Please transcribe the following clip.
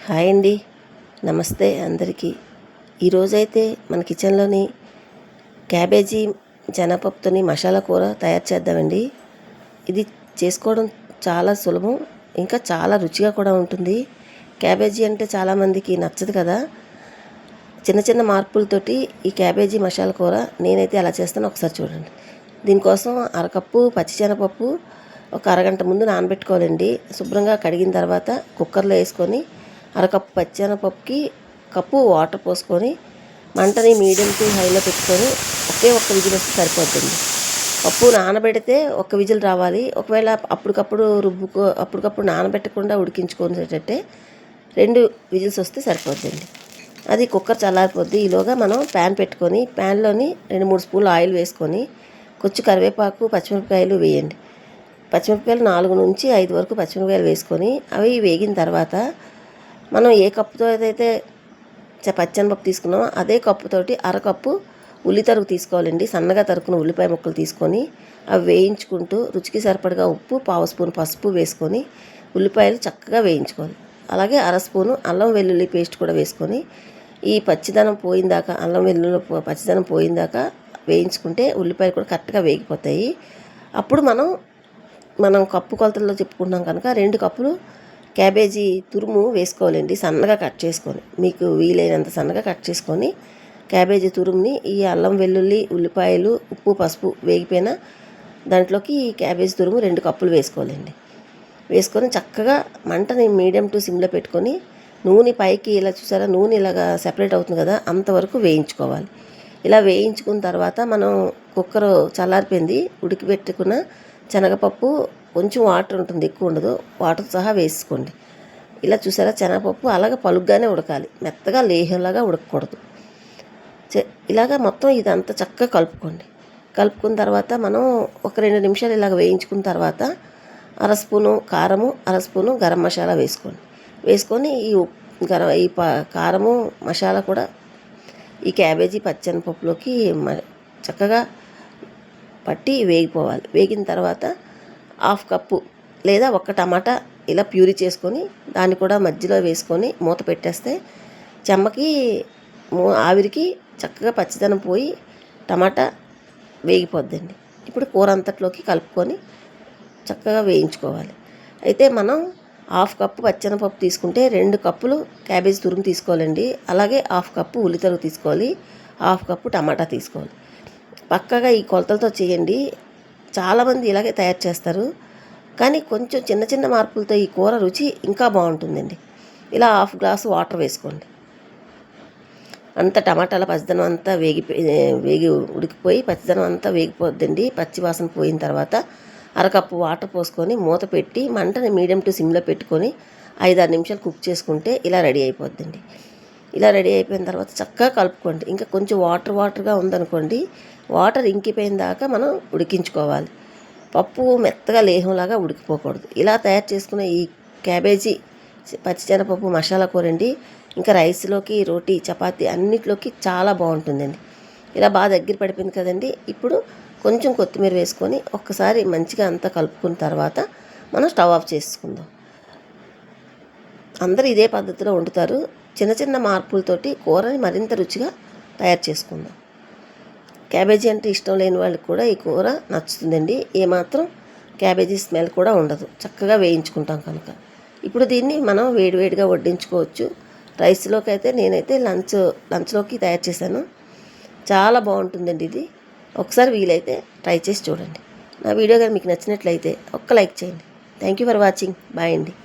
Hi అండి, నమస్తే అందరికీ. ఈరోజైతే మన కిచెన్లోని క్యాబేజీ శనగపప్పుతోని మసాలా కూర తయారు చేద్దామండి. ఇది చేసుకోవడం చాలా సులభం, ఇంకా చాలా రుచిగా కూడా ఉంటుంది. క్యాబేజీ అంటే చాలామందికి నచ్చదు కదా. చిన్న చిన్న మార్పులతోటి ఈ క్యాబేజీ మసాలా కూర నేనైతే ఎలా చేస్తానో ఒకసారి చూడండి. దీనికోసం అరకప్పు పచ్చిశనగపప్పు ఒక అరగంట ముందు నానబెట్టుకోవాలండి. శుభ్రంగా కడిగిన తర్వాత కుక్కర్లో వేసుకొని అరకప్పు పచ్చిశనగపప్పుకి కప్పు వాటర్ పోసుకొని మంటని మీడియం టు హైలో పెట్టుకొని ఒక్క విజిల్ వస్తే సరిపోతుంది. పప్పు నానబెడితే ఒక్క విజిల్ రావాలి. ఒకవేళ అప్పటికప్పుడు నానబెట్టకుండా ఉడికించుకునేటట్టే 2 విజిల్స్ వస్తే సరిపోద్దండి. అది కుక్కర్ చల్లారిపోద్ది. ఈలోగా మనం ప్యాన్ పెట్టుకొని ప్యాన్లోని 2-3 స్పూన్లు ఆయిల్ వేసుకొని కొంచెం కరివేపాకు పచ్చిమిరపకాయలు వేయండి. పచ్చిమిరపకాయలు 4 నుంచి 5 వరకు పచ్చిమిరపకాయలు వేసుకొని అవి వేగిన తర్వాత మనం ఏ కప్పుతో అయితే పచ్చెనపప్పు తీసుకున్నామో అదే కప్పుతోటి అరకప్పు ఉల్లి తరుగు తీసుకోవాలండి. సన్నగా తరుకున్న ఉల్లిపాయ ముక్కలు తీసుకొని అవి వేయించుకుంటూ రుచికి సరిపడగా ఉప్పు, 1/2 స్పూన్ పసుపు వేసుకొని ఉల్లిపాయలు చక్కగా వేయించుకోవాలి. అలాగే 1/2 స్పూను అల్లం వెల్లుల్లి పేస్ట్ కూడా వేసుకొని ఈ పచ్చిదనం పోయిందాకా అల్లం వెల్లుల్లి పచ్చిదనం పోయిందాకా వేయించుకుంటే ఉల్లిపాయలు కూడా కరెక్ట్గా వేగిపోతాయి. అప్పుడు మనం కప్పు కొలతల్లో చెప్పుకుంటున్నాం కనుక 2 కప్పులు క్యాబేజీ తురుము వేసుకోవాలండి. సన్నగా కట్ చేసుకొని, మీకు వీలైనంత సన్నగా కట్ చేసుకొని క్యాబేజీ తురుముని ఈ అల్లం వెల్లుల్లి ఉల్లిపాయలు ఉప్పు పసుపు వేగిపోయిన దాంట్లోకి ఈ క్యాబేజీ తురుము 2 కప్పులు వేసుకోవాలండి. వేసుకొని చక్కగా మంటని మీడియం టు సిమ్లో పెట్టుకొని నూనె పైకి ఇలా చూసారా, నూనె ఇలాగా సెపరేట్ అవుతుంది కదా, అంతవరకు వేయించుకోవాలి. ఇలా వేయించుకున్న తర్వాత మనం కుక్కర్ చల్లారిపోయింది, ఉడికిపెట్టుకున్న శనగపప్పు కొంచెం వాటర్ ఉంటుంది, ఎక్కువ ఉండదు, వాటర్ సహా వేసుకోండి. ఇలా చూసారా, శనగపప్పు అలాగ పలుగ్గానే ఉడకాలి, మెత్తగా లేహంలాగా ఉడకకూడదు. ఇలాగ మొత్తం ఇదంతా చక్కగా కలుపుకోండి. కలుపుకున్న తర్వాత మనం ఒక 2 నిమిషాలు ఇలాగ వేయించుకున్న తర్వాత 1/2 స్పూను కారము, 1/2 స్పూను గరం మసాలా వేసుకొని ఈ కారము మసాలా కూడా ఈ క్యాబేజీ పచ్చెనపప్పులోకి చక్కగా పట్టి వేగిపోవాలి. వేగిన తర్వాత 1/2 కప్పు లేదా 1 టమాటా ఇలా ప్యూరీ చేసుకొని దాన్ని కూడా మధ్యలో వేసుకొని మూత పెట్టేస్తే చెమ్మకి ఆవిరికి చక్కగా పచ్చిదనం పోయి టమాటా వేగిపోద్దండి. ఇప్పుడు కూర అంతట్లోకి కలుపుకొని చక్కగా వేయించుకోవాలి. అయితే మనం 1/2 కప్పు పచ్చెనపప్పు తీసుకుంటే 2 కప్పులు క్యాబేజీ తురుము తీసుకోవాలండి. అలాగే 1/2 కప్పు ఉల్లి తరుగు తీసుకోవాలి, 1/2 కప్పు టమాటా తీసుకోవాలి. పక్కగా ఈ కొలతలతో చేయండి. చాలామంది ఇలాగే తయారు చేస్తారు, కానీ కొంచెం చిన్న చిన్న మార్పులతో ఈ కూర రుచి ఇంకా బాగుంటుందండి. ఇలా 1/2 గ్లాసు వాటర్ వేసుకోండి. టమాటాల పచ్చిదనం అంతా వేగి ఉడికిపోయి పచ్చిదనం అంతా వేగిపోద్దండి. పచ్చి వాసన పోయిన తర్వాత 1/2 కప్పు వాటర్ పోసుకొని మూత పెట్టి మంటని మీడియం టు సిమ్లో పెట్టుకొని 5-6 నిమిషాలు కుక్ చేసుకుంటే ఇలా రెడీ అయిపోద్దండి. ఇలా రెడీ అయిపోయిన తర్వాత చక్కగా కలుపుకోండి. ఇంకా కొంచెం వాటర్గా ఉందనుకోండి, వాటర్ ఇంకిపోయిన దాకా మనం ఉడికించుకోవాలి. పప్పు మెత్తగా లేహంలాగా ఉడికిపోకూడదు. ఇలా తయారు చేసుకున్న ఈ క్యాబేజీ పచ్చిశనగపప్పు మసాలా కూర అండి, ఇంకా రైస్లోకి, రోటీ, చపాతీ అన్నిట్లోకి చాలా బాగుంటుందండి. ఇలా బాగా దగ్గర పడిపోయింది కదండి. ఇప్పుడు కొంచెం కొత్తిమీర వేసుకొని ఒక్కసారి మంచిగా అంతా కలుపుకున్న తర్వాత మనం స్టవ్ ఆఫ్ చేసుకుందాం. అందరూ ఇదే పద్ధతిలో వండుతారు. చిన్న చిన్న మార్పులతోటి కూరని మరింత రుచిగా తయారు చేసుకుందాం. క్యాబేజీ అంటే ఇష్టం లేని వాళ్ళకి కూడా ఈ కూర నచ్చుతుందండి. ఏమాత్రం క్యాబేజీ స్మెల్ కూడా ఉండదు, చక్కగా వేయించుకుంటాం కనుక. ఇప్పుడు దీన్ని మనం వేడివేడిగా వడ్డించుకోవచ్చు. రైస్లోకి అయితే నేనైతే లంచ్లోకి తయారు చేశాను. చాలా బాగుంటుందండి ఇది. ఒకసారి వీలైతే ట్రై చేసి చూడండి. నా వీడియో కానీ మీకు నచ్చినట్లయితే ఒక్క లైక్ చేయండి. Thank you for watching. Bye అండి.